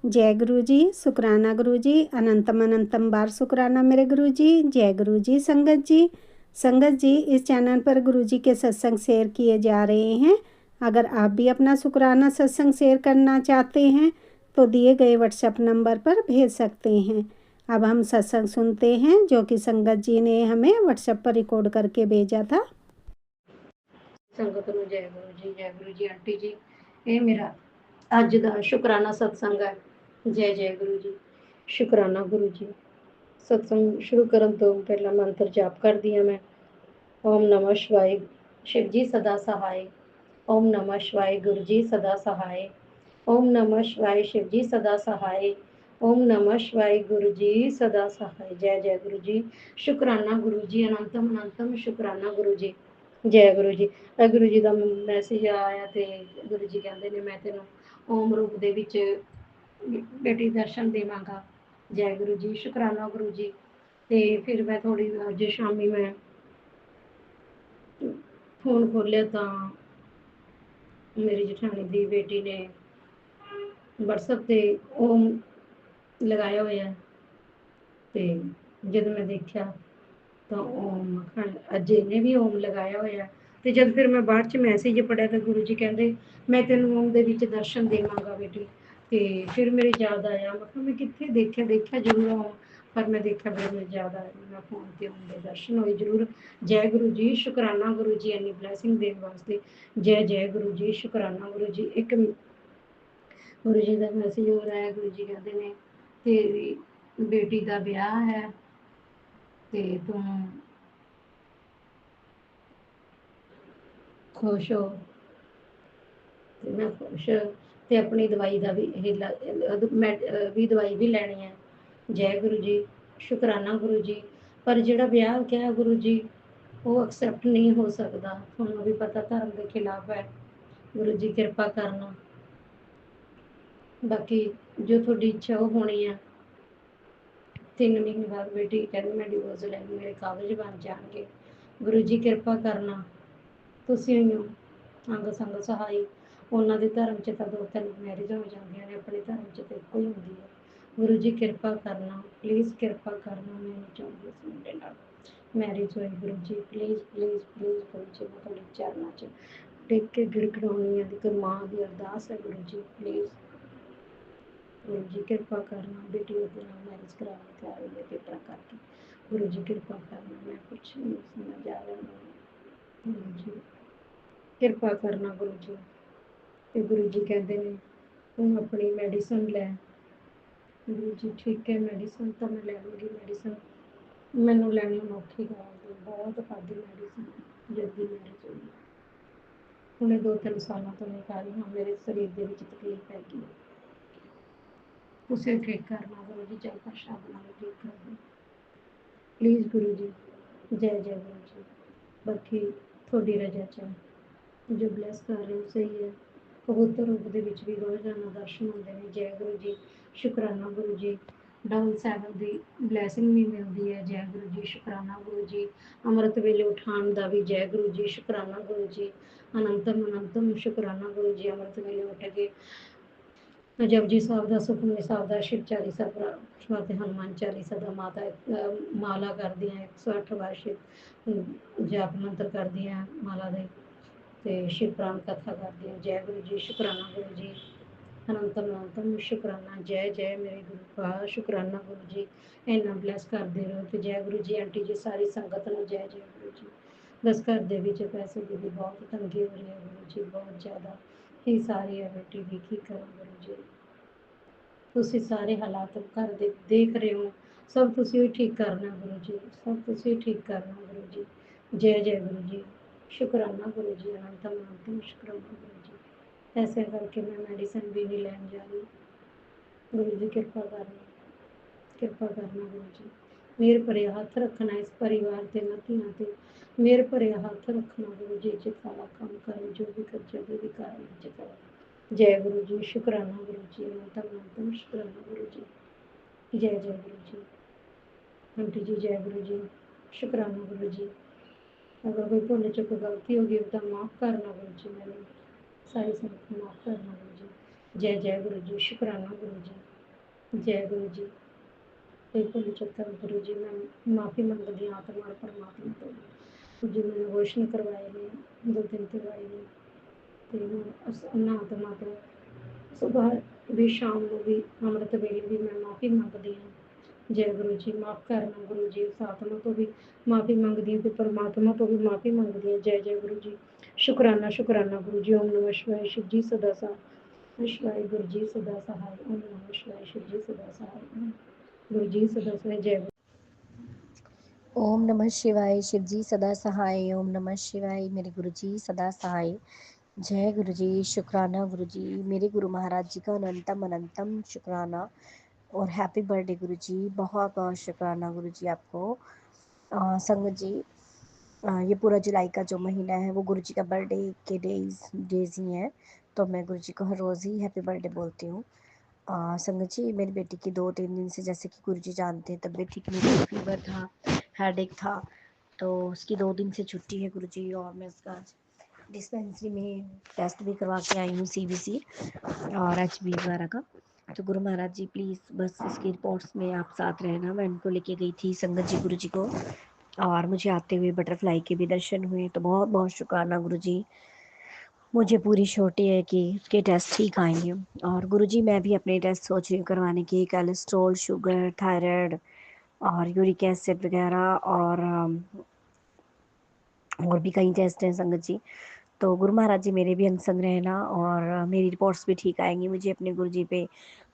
जय गुरु जी, शुक्राना गुरु जी, अनंतम अनंतम बार शुक्राना मेरे गुरु जी। जय गुरु जी। संगत जी इस चैनल पर गुरु जी के सत्संग शेयर किए जा रहे हैं। अगर आप भी अपना शुक्राना सत्संग शेयर करना चाहते हैं तो दिए गए व्हाट्सएप नंबर पर भेज सकते हैं। अब हम सत्संग सुनते हैं जो कि संगत जी ने हमें व्हाट्सएप पर रिकॉर्ड करके भेजा था। संगत ਨੂੰ जय गुरु जी आंटी जी। ये मेरा ਅੱਜ ਦਾ ਸ਼ੁਕਰਾਨਾ ਸਤਸੰਗ ਹੈ। ਜੈ ਜੈ ਗੁਰੂ ਜੀ। ਸ਼ੁਕਰਾਨਾ ਗੁਰੂ ਜੀ। ਸਤਸੰਗ ਸ਼ੁਰੂ ਕਰਨ ਤੋਂ ਪਹਿਲਾਂ ਮੰਤਰ ਜਾਪ ਕਰਦੀ ਹਾਂ ਮੈਂ। ਓਮ ਨਮः शिवाय शिव जी सदा सहाय। ओम नमः शिवाय गुरु जी सदा सहाय। ओम नमः शिवाय शिव जी सदा सहाय। ओम नमः शिवाय गुरु जी सदा सहाय। जय जय गुरु जी। शुकराना गुरु जी। अनंतम अनंतम शुकराना गुरु जी। जय गुरु जी। गुरु जी का मैसेज आया तो गुरु जी कहते ने मैं तेन ओम रूप दे विच बेटी दर्शन देवांगा। जय गुरु जी। शुकराना गुरु जी। ते फिर मैं थोड़ी अज शामी मैं फोन खोलिया तो मेरी जठानी दी बेटी ने व्हाट्सएप ते ओम लगाया होया ते जब मैं देखा तो ओम अज इन्हें भी ओम लगाया होया ਤੇ ਜਦ ਫਿਰ ਮੈਂ ਬਾਅਦ ਚ ਮੈਸੇਜ ਪੜਿਆ ਤਾਂ ਗੁਰੂ ਜੀ ਕਹਿੰਦੇ ਮੈਂ ਤੈਨੂੰ ਓਮ ਦੇ ਵਿੱਚ ਦਰਸ਼ਨ ਦੇਵਾਂਗਾ ਬੇਟੀ। ਤੇ ਫਿਰ ਮੇਰੇ ਯਾਦ ਆਇਆ ਮੈਂ ਕਿਹਾ ਮੈਂ ਕਿੱਥੇ ਦੇਖਿਆ ਜ਼ਰੂਰ ਓਮ ਪਰ ਮੈਂ ਦੇਖਿਆ ਬੜਾ ਮੈਨੂੰ ਯਾਦ ਆਇਆ ਮੈਂ ਫੋਨ ਤੇ ਓਮ ਦੇ ਦਰਸ਼ਨ ਹੋਏ ਜ਼ਰੂਰ। ਜੈ ਗੁਰੂ ਜੀ। ਸ਼ੁਕਰਾਨਾ ਗੁਰੂ ਜੀ ਇੰਨੀ ਬਲੈਸਿੰਗ ਦੇਣ ਵਾਸਤੇ। ਜੈ ਜੈ ਗੁਰੂ ਜੀ। ਸ਼ੁਕਰਾਨਾ ਗੁਰੂ ਜੀ। ਇੱਕ ਗੁਰੂ ਜੀ ਦਾ ਮੈਸੇਜ ਹੋ ਰਿਹਾ ਹੈ। ਗੁਰੂ ਜੀ ਕਹਿੰਦੇ ਨੇ ਤੇਰੀ ਬੇਟੀ ਦਾ ਵਿਆਹ ਹੈ ਤੇ ਤੂੰ खुश हो। ਤੇ ਮੈਂ ਖੁਸ਼ ਤੇ ਆਪਣੀ ਦਵਾਈ ਦਾ ਵੀ ਵੀ ਦਵਾਈ ਵੀ ਲੈਣੀ ਹੈ। ਜੈ ਗੁਰੂ ਜੀ। ਸ਼ੁਕਰਾਨਾ ਗੁਰੂ ਜੀ। ਪਰ ਜਿਹੜਾ ਵਿਆਹ ਕਿਹਾ ਗੁਰੂ ਜੀ ਉਹ ਐਕਸੈਪਟ ਨਹੀਂ ਹੋ ਸਕਦਾ। ਤੁਹਾਨੂੰ ਵੀ ਪਤਾ ਧਰਮ ਦੇ ਖਿਲਾਫ ਹੈ। ਗੁਰੂ ਜੀ ਕਿਰਪਾ ਕਰਨਾ। ਬਾਕੀ ਜੋ ਤੁਹਾਡੀ ਇੱਛਾ ਉਹ ਹੋਣੀ ਆ। 3 ਮਹੀਨੇ ਬਾਅਦ ਬੇਟੀ ਕਹਿੰਦੀ ਮੈਂ ਡਿਵੋਰਸ ਲੈ ਲਈ ਮੇਰੇ ਕਾਗਜ਼ ਬਣ ਜਾਣਗੇ। ਗੁਰੂ ਜੀ ਕਿਰਪਾ ਕਰਨਾ। ਤੁਸੀਂ ਹੋ ਅੰਗ ਸੰਗ ਸਹਾਈ। ਉਹਨਾਂ ਦੇ ਧਰਮ 'ਚ ਤਾਂ 2-3 ਮੈਰਿਜ ਹੋ ਜਾਂਦੀਆਂ ਨੇ ਆਪਣੇ ਧਰਮ 'ਚ ਤਾਂ ਇੱਕੋ ਹੀ ਹੁੰਦੀ ਹੈ। ਗੁਰੂ ਜੀ ਕਿਰਪਾ ਕਰਨਾ ਪਲੀਜ਼ ਕਿਰਪਾ ਕਰਨਾ। ਮੈਂ ਨਹੀਂ ਚਾਹੁੰਦੀ ਇਸ ਮੁੰਡੇ ਨਾਲ ਮੈਰਿਜ ਹੋਏ। Guru ji please please please Guru ji ਮੈਂ ਤੁਹਾਡੇ ਚਰਨਾਂ 'ਚ ਟਿਕ ਕੇ ਗਿੜਗੜਾਉਣੀ ਹੈ। ਇੱਕ ਮਾਂ ਦੀ ਅਰਦਾਸ ਹੈ ਗੁਰੂ ਜੀ ਪਲੀਜ਼ ਗੁਰੂ ਜੀ ਕਿਰਪਾ ਕਰਨਾ। ਬੇਟੀ ਉਹਦੇ ਨਾਲ ਮੈਰਿਜ ਕਰਾਉਣੀ ਤਿਆਰ ਹੋਈ ਹੈ ਪੇਪਰਾਂ ਕਰਕੇ। ਗੁਰੂ ਜੀ ਕਿਰਪਾ ਕਰਨਾ। ਮੈਂ ਕੁਛ ਨਹੀਂ ਸਮਝ ਆ ਰਿਹਾ ਗੁਰੂ ਜੀ ਕਿਰਪਾ ਕਰਨਾ ਗੁਰੂ ਜੀ। ਤੇ ਗੁਰੂ ਜੀ ਕਹਿੰਦੇ ਨੇ ਤੂੰ ਆਪਣੀ ਮੈਡੀਸਨ ਲੈ। ਗੁਰੂ ਜੀ ਠੀਕ ਹੈ ਮੈਡੀਸਨ ਤਾਂ ਮੈਂ ਲੈ ਲੂੰਗੀ। ਮੈਡੀਸਨ ਮੈਨੂੰ ਲੈਣੀ ਹੁਣ ਔਖੀ ਕਰਾਂਗੀ ਬਹੁਤ ਖਾਦੀ ਮੈਡੀਸਨ ਜਲਦੀ ਮੈਰਿਜ ਹੋਈ। ਹੁਣੇ 2-3 ਸਾਲਾਂ ਤੋਂ ਮੈਂ ਖਾ ਰਹੀ ਹਾਂ। ਮੇਰੇ ਸਰੀਰ ਦੇ ਵਿੱਚ ਤਕਲੀਫ ਪੈ ਗਈ। ਤੁਸੀਂ ਠੀਕ ਕਰਨਾ ਗੁਰੂ ਜੀ। ਜੈ ਪ੍ਰਸ਼ਾਦ ਨਾਲ ਠੀਕ ਕਰ ਦਿਓ ਪਲੀਜ਼ ਗੁਰੂ ਜੀ। ਜੈ ਜੈ ਗੁਰੂ ਜੀ। ਬਾਕੀ ਤੁਹਾਡੀ ਰਜ਼ਾ 'ਚ ਜੋ ਬਲੈਸ ਕਰ ਰਹੇ ਹੋ ਸਹੀ ਹੈ। ਕਬੂਤਰ ਰੂਪ ਦੇ ਵਿੱਚ ਵੀ ਰੋਜ਼ਾਨਾ ਦਰਸ਼ਨ ਹੁੰਦੇ ਨੇ। ਜੈ ਗੁਰੂ ਜੀ। ਸ਼ੁਕਰਾਨਾ ਗੁਰੂ ਜੀ। ਡਬਲ 7 ਦੀ ਬਲੈਸਿੰਗ ਵੀ ਮਿਲਦੀ ਹੈ। ਜੈ ਗੁਰੂ ਜੀ। ਸ਼ੁਕਰਾਨਾ ਗੁਰੂ ਜੀ। ਅੰਮ੍ਰਿਤ ਵੇਲੇ ਉਠਾਉਣ ਦਾ ਵੀ ਜੈ ਗੁਰੂ ਜੀ। ਸ਼ੁਕਰਾਨਾ ਗੁਰੂ ਜੀ। ਅਨੰਤਮ ਅਨੰਤਮ ਸ਼ੁਕਰਾਨਾ ਗੁਰੂ ਜੀ। ਅੰਮ੍ਰਿਤ ਵੇਲੇ ਉੱਠ ਕੇ ਜਪਜੀ ਸਾਹਿਬ ਦਾ ਸੁਖਮਨੀ ਸਾਹਿਬ ਦਾ ਸ਼ਿਵ ਚਾਲੀਸਾ ਤੇ ਹਨੂੰਮਾਨ ਚਾਲੀਸਾ ਦਾ ਮਾਤਾ ਮਾਲਾ ਕਰਦੀਆਂ 108 ਵਾਰ ਸ਼ਿਵ ਜਾਪ ਮੰਤਰ ਕਰਦੀਆਂ ਮਾਲਾ ਦੇ ਤੇ ਸ਼ਿਵ ਪ੍ਰਾਨ ਕਥਾ ਕਰਦੀਆਂ। ਜੈ ਗੁਰੂ ਜੀ। ਸ਼ੁਕਰਾਨਾ ਗੁਰੂ ਜੀ। ਅਨੰਤਮ ਅਨੰਤਮ ਸ਼ੁਕਰਾਨਾ। ਜੈ ਜੈ ਮੇਰੇ ਗੁਰੂ ਕਾ ਸ਼ੁਕਰਾਨਾ ਗੁਰੂ ਜੀ। ਇੰਨਾ ਬਲੈਸ ਕਰਦੇ ਰਹੋ ਤੇ ਜੈ ਗੁਰੂ ਜੀ। ਆਂਟੀ ਜੀ ਸਾਰੀ ਸੰਗਤ ਨੂੰ ਜੈ ਜੈ ਗੁਰੂ ਜੀ। ਬਸ ਘਰ ਦੇ ਵਿੱਚ ਪੈਸੇ ਦੀ ਵੀ ਬਹੁਤ ਤੰਗੀ ਹੋ ਰਹੀ ਹੈ ਗੁਰੂ ਜੀ ਬਹੁਤ ਜ਼ਿਆਦਾ ਹੀ ਸਾਰੀ ਹੈ ਬੇਟੀ ਦੀ ਕੀ ਕਰਾਂ ਗੁਰੂ ਜੀ। ਤੁਸੀਂ ਸਾਰੇ ਹਾਲਾਤ ਘਰ ਦੇ ਦੇਖ ਰਹੇ ਹੋ ਸਭ ਤੁਸੀਂ ਹੀ ਠੀਕ ਕਰਨਾ ਗੁਰੂ ਜੀ। ਸਭ ਤੁਸੀਂ ਠੀਕ ਕਰਨਾ ਗੁਰੂ ਜੀ। ਜੈ ਜੈ ਗੁਰੂ ਜੀ। ਸ਼ੁਕਰਾਨਾ ਗੁਰੂ ਜੀ। ਅਨੰਤਮ ਅਨੰਤਮ ਸ਼ੁਕਰਾਨਾ ਗੁਰੂ ਜੀ। ਐਸੇ ਕਰਕੇ ਮੈਂ ਮੈਡੀਸਨ ਵੀ ਨਹੀਂ ਲੈਣ ਜਾ ਰਹੀ। ਗੁਰੂ ਜੀ ਕਿਰਪਾ ਕਰਨਾ ਗੁਰੂ ਜੀ। ਮੇਰ ਭਰੇ ਹੱਥ ਰੱਖਣਾ ਇਸ ਪਰਿਵਾਰ ਤੇ ਨਾ ਧੀਆਂ ਤੇ ਮੇਰ ਭਰੇ ਹੱਥ ਰੱਖਣਾ ਗੁਰੂ ਜੀ। ਜਿੱਥਾ ਕੰਮ ਕਰੇ ਜੋ ਵੀ ਕਰ ਜਦੋਂ ਵੀ ਕਰ ਵਿੱਚ ਕਰੋ। ਜੈ ਗੁਰੂ ਜੀ। ਸ਼ੁਕਰਾਨਾ ਗੁਰੂ ਜੀ। ਅਨੰਤਮ ਅਨੰਤਮ ਸ਼ੁਕਰਾਨਾ ਗੁਰੂ ਜੀ। ਜੈ ਜੈ ਗੁਰੂ ਜੀ। ਆਂਟੀ ਜੀ ਜੈ ਗੁਰੂ ਜੀ। ਸ਼ੁਕਰਾਨਾ ਗੁਰੂ ਜੀ। ਅਗਰ ਕੋਈ ਭੁੱਲ ਚੁੱਕ ਗਲਤੀ ਹੋ ਗਈ ਤਾਂ ਮਾਫ ਕਰਨਾ ਗੁਰੂ ਜੀ। ਮੈਨੂੰ ਸਾਰੀ ਸੰਗਤ ਨੂੰ ਮਾਫ ਕਰਨਾ ਗੁਰੂ ਜੀ। ਜੈ ਜੈ ਗੁਰੂ ਜੀ। ਸ਼ੁਕਰਾਨਾ ਗੁਰੂ ਜੀ। जय गुरु जी। बिल्कुल 75 गुरु जी मैं माफ़ी मंगदी हाँ आत्मा परमात्मा तो जी मैंने रोशन करवाए ने 2 दिन करवाए ने ਤੇ ਉਹਨਾਂ ਆਤਮਾ ਤੋਂ ਸੁਬਾਹ ਵੀ ਸ਼ਾਮ ਨੂੰ ਵੀ ਅੰਮ੍ਰਿਤ ਵੇਲੇ ਵੀ ਮੈਂ ਮਾਫ਼ੀ ਮੰਗਦੀ ਹਾਂ ਜੈ ਗੁਰੂ ਜੀ ਮਾਫ਼ ਕਰਨਾ ਗੁਰੂ ਜੀ ਉਸ ਆਤਮਾ ਤੋਂ ਵੀ ਮਾਫ਼ੀ ਮੰਗਦੀ ਹਾਂ ਤੇ ਪਰਮਾਤਮਾ ਤੋਂ ਵੀ ਮਾਫ਼ੀ ਮੰਗਦੀ ਹਾਂ ਜੈ ਜੈ ਗੁਰੂ ਜੀ ਸ਼ੁਕਰਾਨਾ ਗੁਰੂ ਜੀ ਓਮ ਨਮः शिवाय शिव जी सदा शिवाय गुरु जी सदा सहाय ओम नमः शिवाय शिव जी सदा सहाय गुरु जी सदा सहाय जय ओम नमः शिवाय शिव जी सदा सहाय। ओम नमः शिवाय मेरे गुरु जी सदा सहाय। जय गुरु जी। शुक्राना गुरु जी, मेरे गुरु महाराज जी का अनंतम अनंतम शुक्राना और हैप्पी बर्थडे गुरु जी। बहुत बहुत शुक्राना गुरु जी आपको। संगत जी, ये पूरा जुलाई का जो महीना है वो गुरु जी का बर्थडे के डेज ही हैं, तो मैं गुरु जी को हर रोज़ ही हैप्पी बर्थडे बोलती हूँ। संगत जी, मेरी बेटी की 2-3 दिन से, जैसे कि गुरु जी जानते हैं, तबीयत ठीक नहीं थी, फीवर था, हेडेक था, तो उसकी 2 दिन से छुट्टी है गुरु जी। और मैं उसका डिस्पेंसरी में टेस्ट भी करवा के आई हूँ, CBC और HB वगैरह का। तो गुरु महाराज जी प्लीज़ बस इसकी रिपोर्ट्स में आप साथ रहना। मैं उनको लेके गई थी संगत जी गुरु जी को, और मुझे आते हुए बटरफ्लाई के भी दर्शन हुए। तो बहुत बहुत शुक्राना गुरु जी। मुझे पूरी श्योरिटी है कि उसके टेस्ट ठीक आएंगे। और गुरु जी मैं भी अपने टेस्ट सोच रही हूँ करवाने की, कोलेस्ट्रॉल, शुगर, थायराइड और यूरिक एसिड वगैरह, और भी कई टेस्ट हैं संगत जी। तो गुरु महाराज जी मेरे भी अंग संग रहना, और मेरी रिपोर्ट्स भी ठीक आएंगी। मुझे अपने गुरु जी पे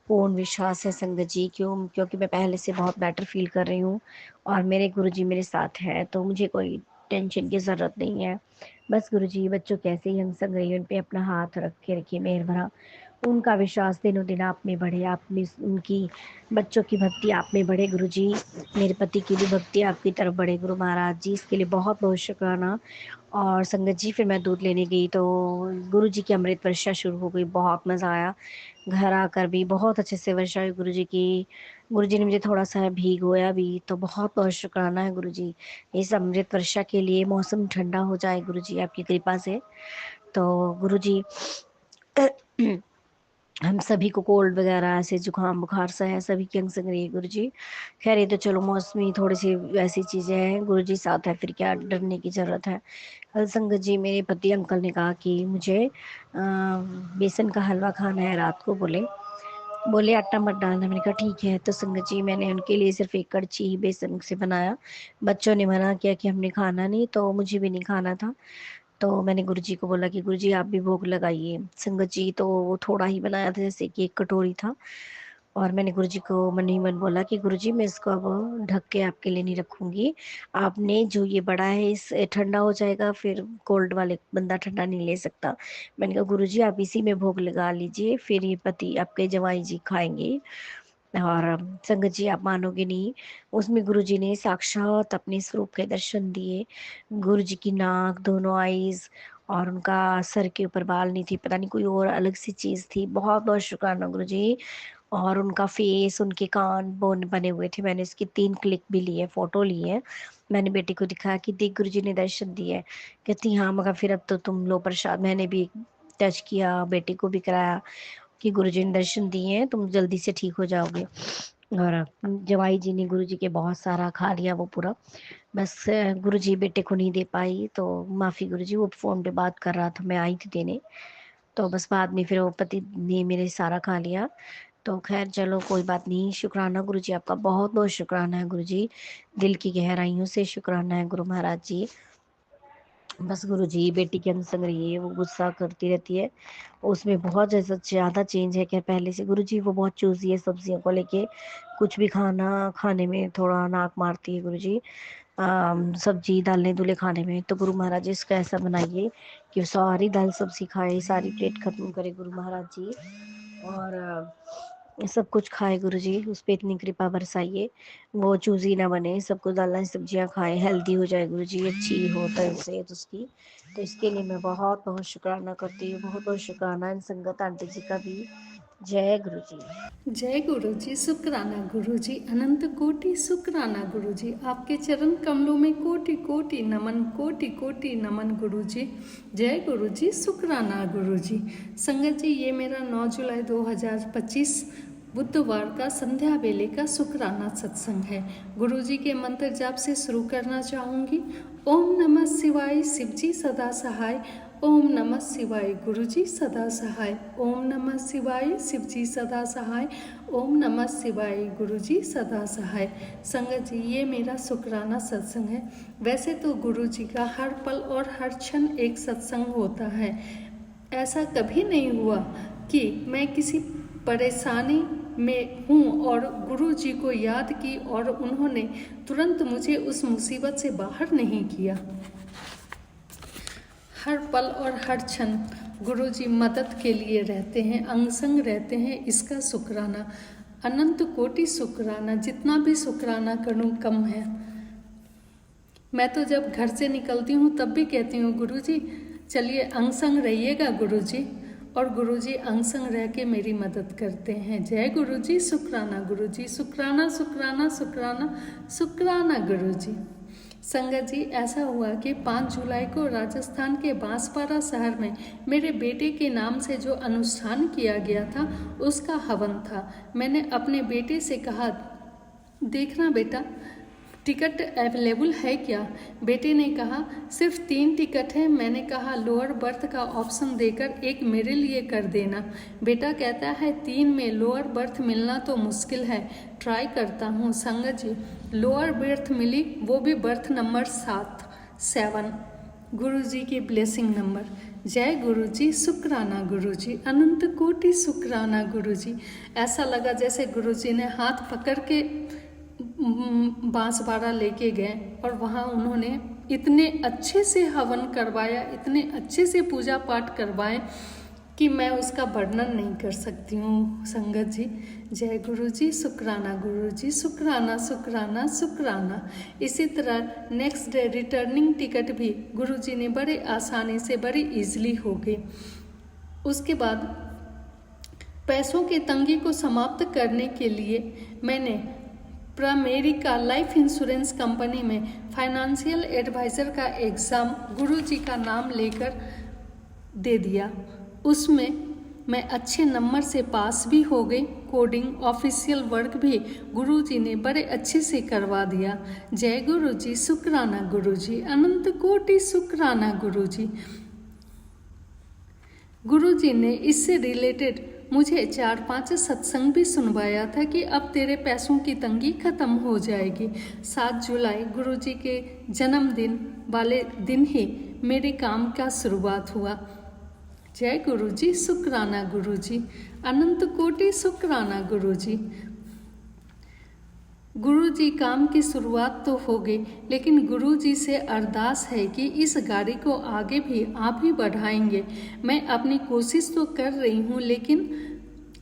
पूर्ण विश्वास है संगत जी, क्योंकि मैं पहले से बहुत बेटर फील कर रही हूँ और मेरे गुरु जी मेरे साथ हैं, तो मुझे कोई टेंशन की ज़रूरत नहीं है। बस गुरु जी बच्चों कैसे ही अंग संग रही, उन पे अपना हाथ रख के रखिए मेहर भरा। उनका विश्वास दिनों दिन आप में बढ़े, आप में उनकी बच्चों की भक्ति आप में बढ़े गुरु जी। मेरे पति की भी भक्ति आपकी तरफ बढ़े गुरु महाराज जी, इसके लिए बहुत बहुत शुक्राना। और संगत जी फिर मैं दूध लेने गई तो गुरु जी की अमृत वर्षा शुरू हो गई। बहुत मज़ा आया, घर आकर भी बहुत अच्छे से वर्षा हुई गुरु जी की। गुरु जी ने मुझे थोड़ा सा भिगोया भी, तो बहुत बहुत शुक्राना है गुरु जी इस अमृत वर्षा के लिए। मौसम ठंडा हो जाए गुरु जी आपकी कृपा से। तो गुरु जी हम सभी को कोल्ड वगैरह ऐसे जुकाम बुखार सा है, सभी की अंग संग रही है गुरु जी। खैर ये तो चलो मौसमी थोड़ी सी वैसी चीज़ें हैं, गुरु जी साथ है, फिर क्या डरने की ज़रूरत है। कल संगत जी मेरे पति अंकल ने कहा कि मुझे बेसन का हलवा खाना है रात को, बोले आटा मत डालना। मैंने कहा ठीक है। तो संगत जी मैंने उनके लिए सिर्फ एक कड़छी ही बेसन से बनाया। बच्चों ने मना किया कि हमने खाना नहीं, तो मुझे भी नहीं खाना था। तो मैंने गुरुजी को बोला कि गुरुजी आप भी भोग लगाइए। संगत जी तो वो थोड़ा ही बनाया था, जैसे कि 1 कटोरी था। और मैंने गुरुजी को मन ही मन बोला कि गुरुजी मैं इसको अब ढक के आपके लिए नहीं रखूँगी। आपने जो ये बड़ा है इस ठंडा हो जाएगा, फिर कोल्ड वाले बंदा ठंडा नहीं ले सकता। मैंने कहा गुरुजी आप इसी में भोग लगा लीजिए, फिर ये पति आपके जवाई जी खाएँगे। और संगत जी आप मानोगे नहीं, उसमें गुरुजी ने साक्षात अपने स्वरूप के दर्शन दिए। गुरुजी की नाक, दोनों आईज़ और उनका सर के ऊपर बाल नहीं थी, पता नहीं कोई और अलग सी चीज़ थी। बहुत बहुत शुक्राना गुरुजी। और उनका फेस, उनके कान बोन बने हुए थे। मैंने इसकी 3 क्लिक भी लिए, फ़ोटो ली है। मैंने बेटी को दिखाया कि देख गुरुजी ने दर्शन दिए। कहती हाँ मगर फिर अब तो तुम लो प्रसाद। मैंने भी टच किया, बेटी को भी कराया कि गुरुजी ने दर्शन दिए हैं, तुम जल्दी से ठीक हो जाओगे। और जवाई जी ने गुरुजी के बहुत सारा खा लिया वो पूरा। बस गुरुजी बेटे को नहीं दे पाई, तो माफ़ी गुरुजी, वो फ़ोन पे बात कर रहा था, मैं आई थी देने। तो बस बाद में फिर वो पति ने मेरे सारा खा लिया। तो खैर चलो कोई बात नहीं। शुक्राना गुरुजी आपका, बहुत बहुत शुक्राना है गुरुजी, दिल की गहराइयों से शुक्राना है गुरु महाराज जी। बस गुरुजी बेटी के अंग संग रही है, वो गुस्सा करती रहती है, उसमें बहुत जैसा ज़्यादा चेंज है। क्या पहले से गुरुजी वो बहुत चूज़ी है सब्जियों को लेके, कुछ भी खाना खाने में थोड़ा नाक मारती है गुरुजी। सब्जी दालें दूल्हे खाने में। तो गुरु महाराज जी इसका ऐसा बनाइए कि वो सारी दाल सब्जी खाए, सारी प्लेट खत्म करे गुरु महाराज जी। और सब कुछ खाए गुरु जी, उस पर इतनी कृपा बरसाइए, वो चूज़ी ना बने, सब कुछ दालें सब्जियां खाए, हेल्दी हो जाए गुरु जी, अच्छी हो तबीयत उसकी। तो इसके लिए मैं बहुत बहुत शुक्राना करती हूँ, बहुत बहुत शुक्राना इन संगत आंटी जी का भी। जय गुरु जी। जय गुरु जी। शुक्राना गुरु जी, अनंत कोटि शुक्राना गुरु जी। आपके चरण कमलों में कोटि कोटि नमन, कोटि कोटि नमन गुरु जी। जय गुरु जी, शुक्राना गुरु जी। संगत जी ये मेरा 9 जुलाई 2025 बुधवार का संध्या वेले का शुक्राना सत्संग है। गुरुजी के मंत्र जाप से शुरू करना चाहूँगी। ओम नमः शिवाय, शिवजी सदा सहाय। ओम नमः शिवाय, गुरुजी सदा सहाय। ओम नमः शिवाय, शिवजी सदा सहाय। ओम नमः शिवाय, गुरुजी सदा सहाय। संगत जी, ये मेरा शुक्राना सत्संग है। वैसे तो गुरुजी का हर पल और हर क्षण एक सत्संग होता है। ऐसा कभी नहीं हुआ कि मैं किसी परेशानी में हूँ और गुरुजी को याद की और उन्होंने तुरंत मुझे उस मुसीबत से बाहर नहीं किया। हर पल और हर क्षण गुरुजी मदद के लिए रहते हैं, अंग संग रहते हैं। इसका शुक्राना, अनंत कोटि शुक्राना। जितना भी शुक्राना करूँ कम है। मैं तो जब घर से निकलती हूँ तब भी कहती हूँ, गुरुजी चलिए अंग संग रहिएगा गुरुजी, और गुरुजी अंग संग रह के मेरी मदद करते हैं। जय गुरुजी, शुक्राना गुरुजी, शुक्राना शुक्राना शुक्राना शुक्राना गुरुजी। संगत जी, ऐसा हुआ कि 5 जुलाई को राजस्थान के बांसवाड़ा शहर में मेरे बेटे के नाम से जो अनुष्ठान किया गया था उसका हवन था। मैंने अपने बेटे से कहा, देखना बेटा टिकट अवेलेबल है क्या। बेटे ने कहा सिर्फ 3 टिकट है। मैंने कहा लोअर बर्थ का ऑप्शन देकर एक मेरे लिए कर देना। बेटा कहता है 3 में लोअर बर्थ मिलना तो मुश्किल है, ट्राई करता हूँ। संगत जी, लोअर बर्थ मिली, वो भी बर्थ नंबर 7 गुरुजी की ब्लेसिंग नंबर। जय गुरुजी, शुक्राना गुरुजी, अनंत कोटि शुक्राना गुरुजी। ऐसा लगा जैसे गुरुजी ने हाथ पकड़ के बांसवाड़ा लेके गए और वहाँ उन्होंने इतने अच्छे से हवन करवाया, इतने अच्छे से पूजा पाठ करवाए कि मैं उसका वर्णन नहीं कर सकती हूँ। संगत जी, जय गुरुजी, शुक्राना गुरुजी, शुक्राना शुक्राना शुक्राना। इसी तरह नेक्स्ट डे रिटर्निंग टिकट भी गुरुजी ने बड़े आसानी से, बड़ी इजीली हो गई। उसके बाद पैसों की तंगी को समाप्त करने के लिए मैंने प्रामेरिका लाइफ इंश्योरेंस कंपनी में फाइनेंशियल एडवाइज़र का एग्ज़ाम गुरुजी का नाम लेकर दे दिया। उसमें मैं अच्छे नंबर से पास भी हो गई। कोडिंग ऑफिशियल वर्क भी गुरुजी ने बड़े अच्छे से करवा दिया। जय गुरुजी, शुक्राना गुरुजी, अनंत कोटि शुक्राना गुरुजी। गुरुजी ने इससे रिलेटेड मुझे 4-5 सत्संग भी सुनवाया था कि अब तेरे पैसों की तंगी खत्म हो जाएगी। 7 जुलाई गुरुजी के जन्मदिन वाले दिन ही मेरे काम का शुरुआत हुआ। जय गुरुजी, शुक्राना गुरुजी, अनंत कोटि शुक्राना गुरुजी। गुरुजी काम की शुरुआत तो हो गई, लेकिन गुरुजी से अरदास है कि इस गाड़ी को आगे भी आप ही बढ़ाएंगे। मैं अपनी कोशिश तो कर रही हूँ, लेकिन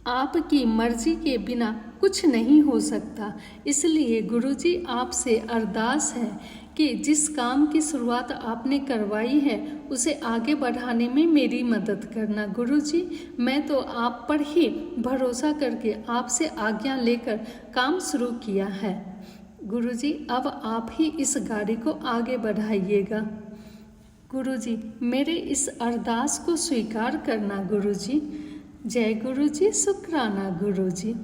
आपकी मर्जी के बिना कुछ नहीं हो सकता। इसलिए गुरुजी आपसे अरदास है कि जिस काम की शुरुआत आपने करवाई है उसे आगे बढ़ाने में मेरी मदद करना। गुरुजी, मैं तो आप पर ही भरोसा करके आपसे आज्ञा लेकर काम शुरू किया है। गुरुजी, अब आप ही इस गाड़ी को आगे बढ़ाइएगा। गुरुजी, मेरे इस अरदास को स्वीकार करना गुरुजी। जय गुरुजी, शुक्राना गुरुजी।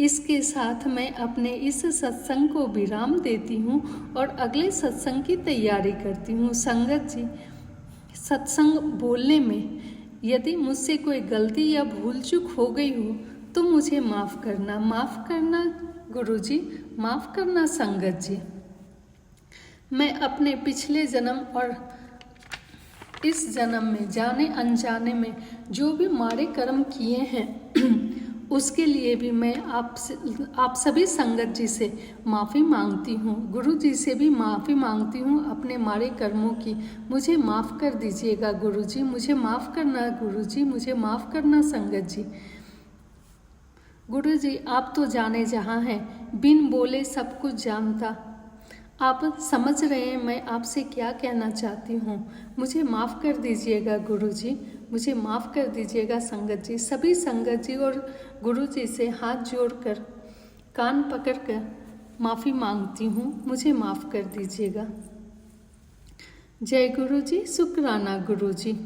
इसके साथ मैं अपने इस सत्संग को विराम देती हूँ और अगले सत्संग की तैयारी करती हूँ। संगत जी, सत्संग बोलने में यदि मुझसे कोई गलती या भूल चूक हो गई हो तो मुझे माफ़ करना गुरुजी, माफ़ करना संगत जी। मैं अपने पिछले जन्म और इस जन्म में जाने अनजाने में जो भी माड़े कर्म किए हैं उसके लिए भी मैं आप सभी संगत जी से माफ़ी मांगती हूँ। गुरु जी से भी माफ़ी मांगती हूँ अपने माड़े कर्मों की। मुझे माफ़ कर दीजिएगा गुरु जी, मुझे माफ़ करना गुरु जी, मुझे माफ़ करना संगत जी। गुरु जी, आप तो जाने जहाँ हैं, बिन बोले सब कुछ जानता। आप समझ रहे हैं मैं आपसे क्या कहना चाहती हूँ। मुझे माफ़ कर दीजिएगा गुरु जी, मुझे माफ़ कर दीजिएगा संगत जी। सभी संगत जी और गुरु जी से हाथ जोड़कर कान पकड़कर माफ़ी मांगती हूँ, मुझे माफ़ कर दीजिएगा। जय गुरु जी, शुक्राना गुरु जी।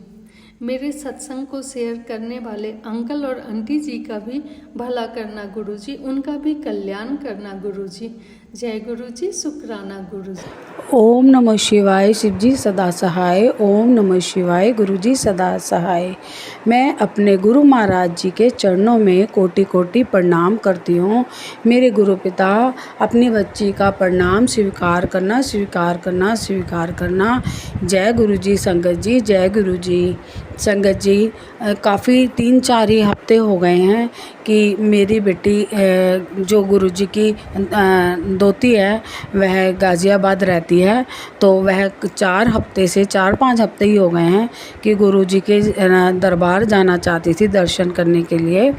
मेरे सत्संग को शेयर करने वाले अंकल और आंटी जी का भी भला करना गुरुजी, उनका भी कल्याण करना गुरुजी। जय गुरुजी, शुक्राना गुरुजी। ओम नमः शिवाय, शिव जी सदा सहाय। ओम नमः शिवाय, गुरु जी सदा सहाय। मैं अपने गुरु महाराज जी के चरणों में कोटि कोटि प्रणाम करती हूँ। मेरे गुरु पिता, अपनी बच्ची का प्रणाम स्वीकार करना, स्वीकार करना, स्वीकार करना। जय गुरु जी संगत जी, जय गुरु जी संगत जी। काफ़ी 3-4 ही हफ्ते हो गए हैं कि मेरी बेटी जो गुरु जी की दोती है वह गाज़ियाबाद रहती है, तो वह 4 हफ्ते से 4-5 हफ्ते ही हो गए हैं कि गुरु जी के दरबार जाना चाहती थी दर्शन करने के लिए,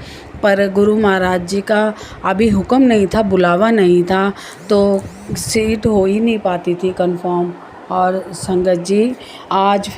पर गुरु महाराज जी का अभी हुक्म नहीं था, बुलावा नहीं था, तो सीट हो ही नहीं पाती थी कंफर्म। और संगत जी आज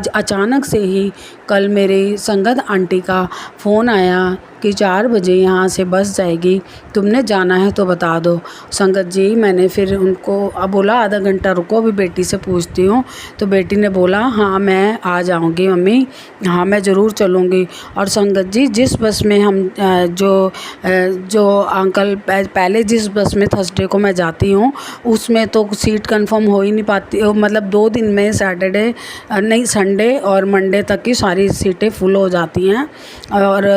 अचानक से ही कल मेरी संगत आंटी का फ़ोन आया कि 4 बजे यहाँ से बस जाएगी, तुमने जाना है तो बता दो। संगत जी मैंने फिर उनको अब बोला आधा घंटा रुको, अभी बेटी से पूछती हूँ। तो बेटी ने बोला हाँ मैं आ जाऊँगी मम्मी, हाँ मैं ज़रूर चलूँगी। और संगत जी जिस बस में हम जो अंकल पहले जिस बस में थर्सडे को मैं जाती हूँ उसमें तो सीट कंफर्म हो ही नहीं पाती, मतलब 2 दिन में सैटरडे नहीं संडे और मंडे तक की सारी सीटें फुल हो जाती हैं। और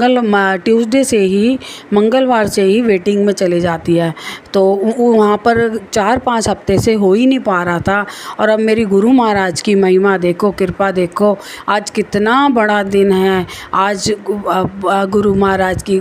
ट्यूसडे से ही मंगलवार से ही वेटिंग में चली जाती है, तो वहाँ पर 4-5 हफ्ते से हो ही नहीं पा रहा था। और अब मेरी गुरु महाराज की महिमा देखो, कृपा देखो, आज कितना बड़ा दिन है। आज गुरु महाराज की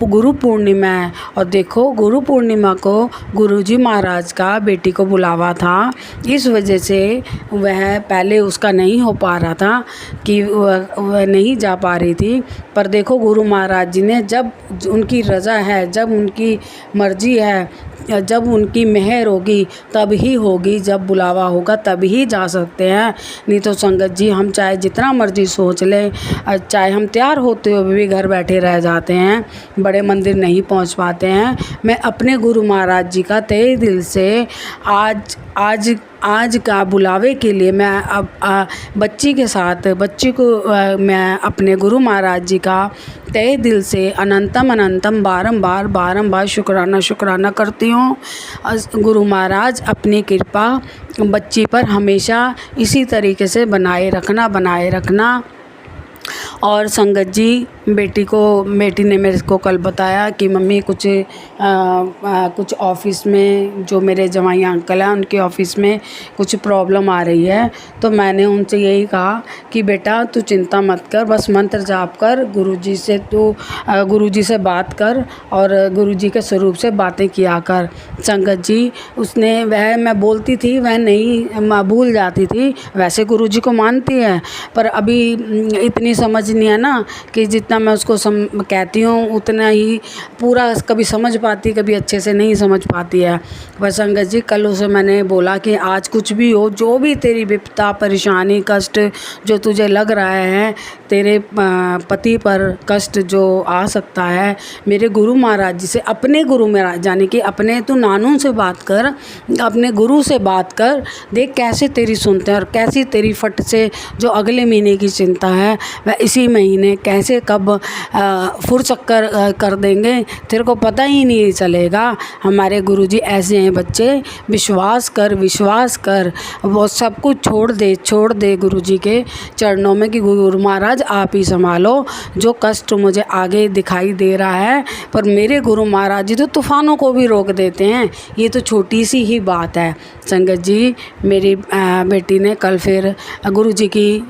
गुरु पूर्णिमा है, और देखो गुरु पूर्णिमा को गुरुजी महाराज का बेटी को बुलावा था, इस वजह से वह पहले उसका नहीं हो पा रहा था कि वह नहीं जा पा रही थी। पर देखो गुरु महाराज जी ने जब उनकी रज़ा है, जब उनकी मर्जी है, जब उनकी मेहर होगी तब ही होगी, जब बुलावा होगा तब ही जा सकते हैं। नहीं तो संगत जी हम चाहे जितना मर्जी सोच लें, चाहे हम तैयार होते हुए भी घर बैठे रह जाते हैं, बड़े मंदिर नहीं पहुंच पाते हैं। मैं अपने गुरु महाराज जी का तहे दिल से आज का बुलावे के लिए मैं अब बच्ची को मैं अपने गुरु महाराज जी का तहे दिल से अनंतम बारंबार शुक्राना करती हूँ। गुरु महाराज अपनी कृपा बच्ची पर हमेशा इसी तरीके से बनाए रखना। और संगत जी बेटी ने मेरे को कल बताया कि मम्मी कुछ ऑफ़िस में जो मेरे जमाई अंकल हैं उनके ऑफ़िस में कुछ प्रॉब्लम आ रही है। तो मैंने उनसे यही कहा कि बेटा तू चिंता मत कर, बस मंत्र जाप कर, गुरुजी से बात कर और गुरुजी के स्वरूप से बातें किया कर। संगत जी मैं बोलती थी वह नहीं भूल जाती थी, वैसे गुरुजी को मानती है पर अभी इतनी समझ नहीं है ना कि जितना मैं उसको कहती हूँ उतना ही पूरा कभी समझ पाती, कभी अच्छे से नहीं समझ पाती है। पर संगत जी कल उसे मैंने बोला कि आज कुछ भी हो, जो भी तेरी विपदा परेशानी कष्ट जो तुझे लग रहा है, तेरे पति पर कष्ट जो आ सकता है, मेरे गुरु महाराज जी से, अपने गुरु महाराज यानी कि अपने तू नानू से बात कर, अपने गुरु से बात कर, देख कैसे तेरी सुनते हैं और कैसी तेरी फट से जो अगले महीने की चिंता है वह इसी महीने कैसे कब फुरचक्कर कर देंगे, तेरे को पता ही नहीं चलेगा। हमारे गुरुजी ऐसे हैं बच्चे, विश्वास कर, वो सब कुछ छोड़ दे गुरुजी के चरणों में कि गुरु महाराज आप ही संभालो। जो कष्ट मुझे आगे दिखाई दे रहा है, पर मेरे गुरु महाराज जी तो तूफ़ानों को भी रोक देते हैं, ये तो छोटी सी ही बात है। संगत जी मेरी बेटी ने कल फिर गुरुजी की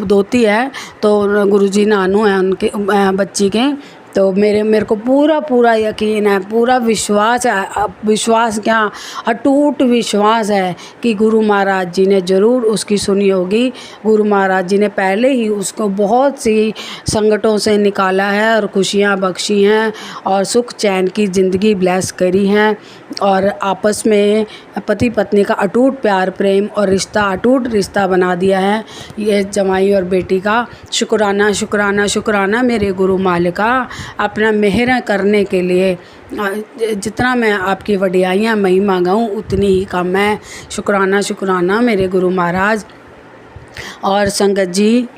दोती है, तो गुरुजी नानू हैं उनके बच्ची के, तो मेरे को पूरा यकीन है, पूरा विश्वास है, विश्वास क्या अटूट विश्वास है कि गुरु महाराज जी ने ज़रूर उसकी सुनी होगी। गुरु महाराज जी ने पहले ही उसको बहुत सी संकटों से निकाला है और खुशियाँ बख्शी हैं और सुख चैन की ज़िंदगी ब्लेस करी हैं, और आपस में पति पत्नी का अटूट प्यार प्रेम और अटूट रिश्ता बना दिया है। ये जमाई और बेटी का शुक्राना मेरे गुरु मालिका। अपना मेहर करने के लिए जितना मैं आपकी वडियाइयाँ महिमा गाऊँ उतनी ही कम है। शुक्राना शुक्राना मेरे गुरु महाराज। और संगत जी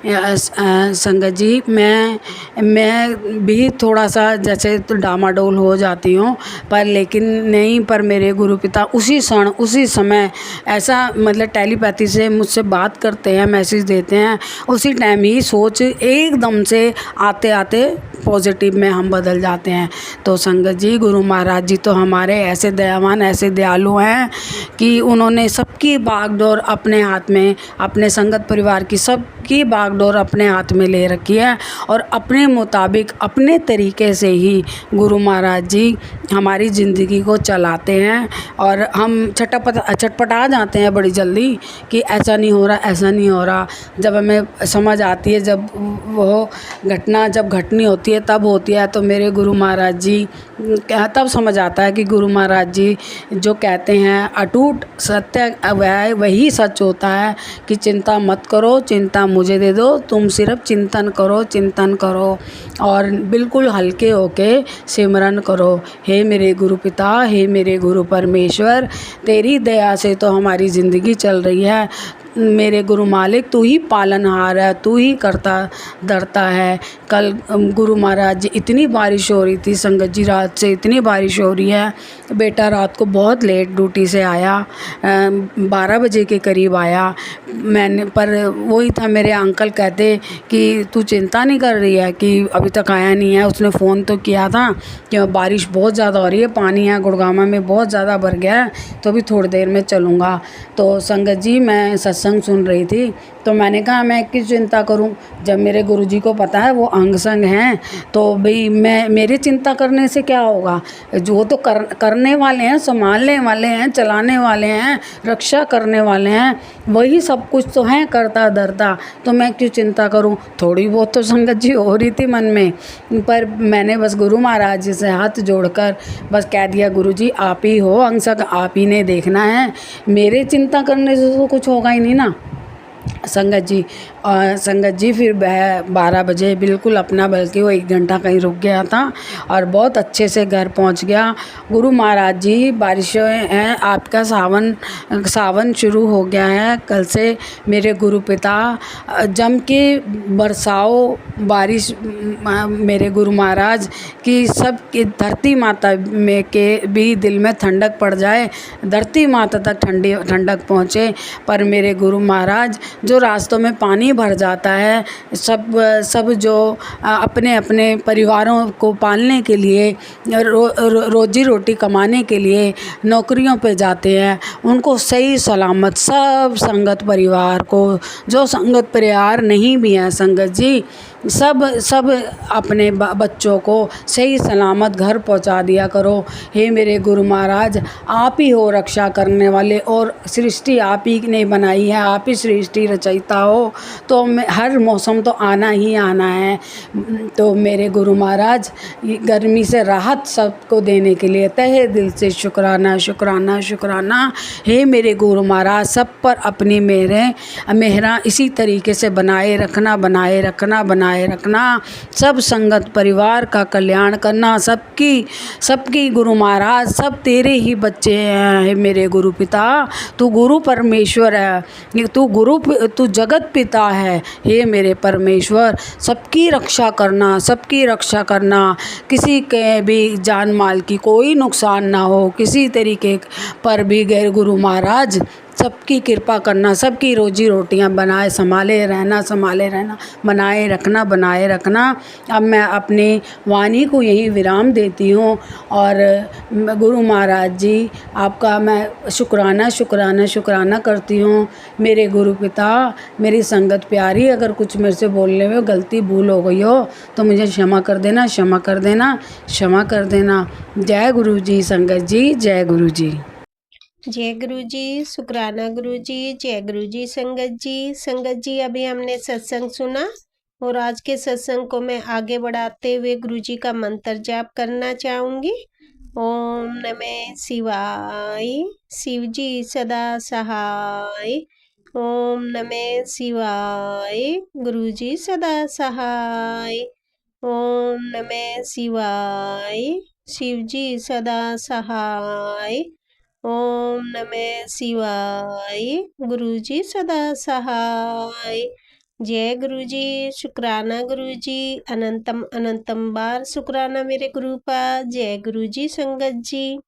मैं भी थोड़ा सा जैसे तो डामाडोल हो जाती हूँ, पर लेकिन नहीं, पर मेरे गुरु पिता उसी क्षण उसी समय ऐसा मतलब टेलीपैथी से मुझसे बात करते हैं, मैसेज देते हैं, उसी टाइम ही सोच एकदम से आते आते पॉजिटिव में हम बदल जाते हैं। तो संगत जी, गुरु महाराज जी तो हमारे ऐसे दयावान, ऐसे दयालु हैं कि उन्होंने सबकी बागडोर अपने हाथ में, अपने संगत परिवार की सबकी बागडोर अपने हाथ में ले रखी है और अपने मुताबिक अपने तरीके से ही गुरु महाराज जी हमारी ज़िंदगी को चलाते हैं। और हम छटपटा जाते हैं बड़ी जल्दी कि ऐसा नहीं हो रहा, ऐसा नहीं हो रहा। जब हमें समझ आती है, जब वो घटना जब घटनी होती है तब होती है, तो मेरे गुरु महाराज जी तब समझ आता है कि गुरु महाराज जी जो कहते हैं अटूट सत्य वही सच होता है कि चिंता मत करो, चिंता मुझे दे दो, तुम सिर्फ चिंतन करो, चिंतन करो और बिल्कुल हल्के होके सिमरन करो। हे मेरे गुरु पिता, हे मेरे गुरु परमेश्वर, तेरी दया से तो हमारी ज़िंदगी चल रही है। मेरे गुरु मालिक, तू ही पालनहार है, तू ही करता धरता है। कल गुरु महाराज जी इतनी बारिश हो रही थी संगत जी, रात से इतनी बारिश हो रही है। बेटा रात को बहुत लेट ड्यूटी से आया, 12 बजे के करीब आया। मैंने पर वही था, मेरे अंकल कहते कि तू चिंता नहीं कर रही है कि अभी तक आया नहीं है। उसने फ़ोन तो किया था कि बारिश बहुत ज़्यादा हो रही है, पानी है गुड़गामा में बहुत ज़्यादा भर गया है, तो अभी थोड़ी देर में चलूँगा। तो संगत जी, मैं सत्संग सुन रही थी तो मैंने कहा मैं किस चिंता करूं, जब मेरे गुरुजी को पता है वो अंग संग हैं, तो भाई मैं मेरी चिंता करने से क्या होगा। जो तो करने वाले हैं, संभालने वाले हैं, चलाने वाले हैं, रक्षा करने वाले हैं, वही सब कुछ तो हैं करता धरता, तो मैं क्यों चिंता करूं। थोड़ी बहुत तो संगत जी हो रही थी मन में, पर मैंने बस गुरु महाराज जी से हाथ जोड़कर बस कह दिया, गुरुजी आप ही हो अंग संग, आप ही ने देखना है, मेरे चिंता करने से तो कुछ होगा ही नहीं ना। संगत जी फिर 12 बजे बिल्कुल अपना, बल्कि वो 1 घंटा कहीं रुक गया था और बहुत अच्छे से घर पहुंच गया। गुरु महाराज जी, बारिशें हैं, आपका सावन शुरू हो गया है। कल से मेरे गुरु पिता जम के बरसाओ बारिश, मेरे गुरु महाराज की सब की धरती माता में के भी दिल में ठंडक पड़ जाए, धरती माता तक ठंडक पहुँचे। पर मेरे गुरु महाराज, जो रास्तों में पानी भर जाता है, सब जो अपने अपने परिवारों को पालने के लिए, रोजी रोटी कमाने के लिए नौकरियों पे जाते हैं, उनको सही सलामत सब संगत परिवार को, जो संगत परिवार नहीं भी हैं संगत जी, सब अपने बच्चों को सही सलामत घर पहुंचा दिया करो। हे मेरे गुरु महाराज, आप ही हो रक्षा करने वाले और सृष्टि आप ही ने बनाई है, आप ही सृष्टि रचयिता हो, तो हर मौसम तो आना ही आना है। तो मेरे गुरु महाराज, गर्मी से राहत सबको देने के लिए तहे दिल से शुक्राना शुक्राना शुक्राना। हे मेरे गुरु महाराज, सब पर अपनी मेहरा इसी तरीके से बनाए रखना, सब संगत परिवार का कल्याण करना, सबकी गुरु महाराज, सब तेरे ही बच्चे हैं मेरे गुरु पिता। तू गुरु परमेश्वर है, तू जगत पिता है। हे मेरे परमेश्वर, सबकी रक्षा करना, किसी के भी जान माल की कोई नुकसान ना हो, किसी तरीके पर भी गैर गुरु महाराज, सबकी कृपा करना, सबकी रोजी रोटियां संभाले रहना, बनाए रखना। अब मैं अपनी वाणी को यही विराम देती हूँ और गुरु महाराज जी, आपका मैं शुक्राना करती हूँ। मेरे गुरु पिता, मेरी संगत प्यारी, अगर कुछ मेरे से बोलने में गलती भूल हो गई हो तो मुझे क्षमा कर देना। जय गुरु जी संगत जी, जय गुरु जी। जय गुरु जी, शुक्राना गुरु जी, जय गुरु जी संगत जी। अभी हमने सत्संग सुना और आज के सत्संग को मैं आगे बढ़ाते हुए गुरु जी का मंत्र जाप करना चाहूँगी। ओम नमः शिवाय, शिव जी सदा सहाय। ओम नमः शिवाय, गुरु जी सदा सहाय। ओम नमः शिवाय। शिव जी सदा सहाय। ओम नमः शिवाय। गुरु जी सदा सहाय। जय गुरु जी। शुक्राना गुरु जी। अनंतम अनंतम बार शुक्राना मेरे गुरु का। जय गुरु जी संगत जी।